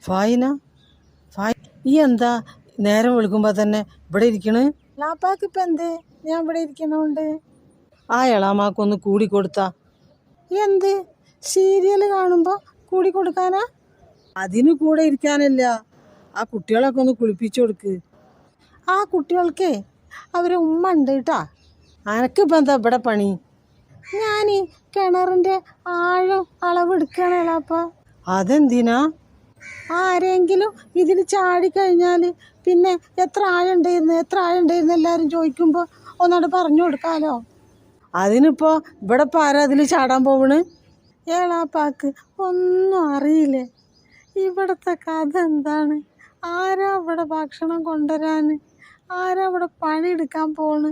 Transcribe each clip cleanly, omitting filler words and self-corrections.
ഫായിന ഈ എന്താ നേരം വിളിക്കുമ്പോൾ തന്നെ ഇവിടെ ഇരിക്കണ്? എളാപ്പാക്ക് ഇപ്പം എന്ത്? ഞാൻ ഇവിടെ ഇരിക്കണോണ്ട് ആ എളാമാക്കൊന്ന് കൂടി കൊടുത്താ? എന്ത് സീരിയൽ കാണുമ്പോൾ കൂടി കൊടുക്കാനാ? അതിന് കൂടെ ഇരിക്കാനല്ല, ആ കുട്ടികളൊക്കെ ഒന്ന് കുളിപ്പിച്ചു കൊടുക്ക്. ആ കുട്ടികൾക്കേ അവരെ ഉമ്മ ഉണ്ട് കേട്ടാ. അനക്കിപ്പോൾ എന്താ ഇവിടെ പണി? ഞാൻ കിണറിൻ്റെ ആഴം അളവെടുക്കുകയാണ് എളാപ്പ. അതെന്തിനാ? ആരെങ്കിലും ഇതിൽ ചാടിക്കഴിഞ്ഞാൽ പിന്നെ എത്ര ആഴം ഉണ്ടായിരുന്നു എല്ലാവരും ചോദിക്കുമ്പോൾ ഒന്നോട് പറഞ്ഞു കൊടുക്കാലോ. അതിനിപ്പോൾ ഇവിടെ ഇപ്പോൾ ആരാ അതിൽ ചാടാൻ പോവണ്? ഏളാപ്പാക്ക് ഒന്നും അറിയില്ലേ? ഇവിടുത്തെ കഥ എന്താണ്? ആരാ ഇവിടെ ഭക്ഷണം കൊണ്ടുവരാൻ? ആരാ ഇവിടെ പണിയെടുക്കാൻ പോണ്?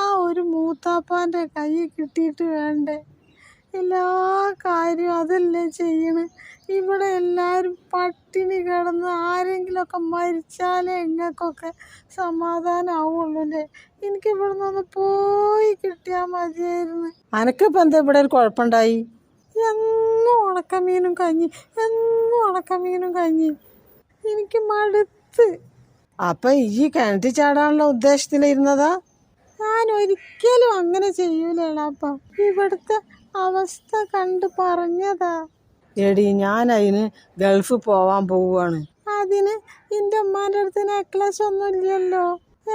ആ ഒരു മൂത്താപ്പാൻ്റെ കൈ കിട്ടിയിട്ട് വേണ്ടേ എല്ലാ കാര്യവും അതല്ലേ ചെയ്യണ്? ഇവിടെ എല്ലാവരും പട്ടിണി കിടന്ന് ആരെങ്കിലുമൊക്കെ മരിച്ചാലേ നിങ്ങൾക്കൊക്കെ സമാധാനമാവുള്ളൂ അല്ലേ? എനിക്ക് ഇവിടെ നിന്ന് പോയി കിട്ടിയാൽ മതിയായിരുന്നു. അനക്കിപ്പോൾ എന്താ ഇവിടെ ഒരു കുഴപ്പമുണ്ടായി? എന്നും ഉണക്കമീനും കഞ്ഞി എനിക്ക് മടുത്ത്. അപ്പം ഈ കിണറ്റിൽ ചാടാനുള്ള ഉദ്ദേശത്തിലിരുന്നതാ? ഞാൻ ഒരിക്കലും അങ്ങനെ ചെയ്യൂല എളാപ്പ. ഇവിടുത്തെ അവസ്ഥ കണ്ട് പറഞ്ഞതാ. എടി ഞാൻ അതിന് ഗൾഫ് പോവാൻ പോവുകയാണ്. അതിന് എൻ്റെ ഉമ്മാൻ്റെ അടുത്ത് നെക്ലസ് ഒന്നും ഇല്ലല്ലോ.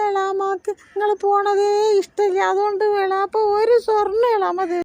എളാമാക്ക് നിങ്ങൾ പോണതേ ഇഷ്ടമില്ല, അതുകൊണ്ട് എളാപ്പ ഒരു സ്വർണ്ണം എളാമ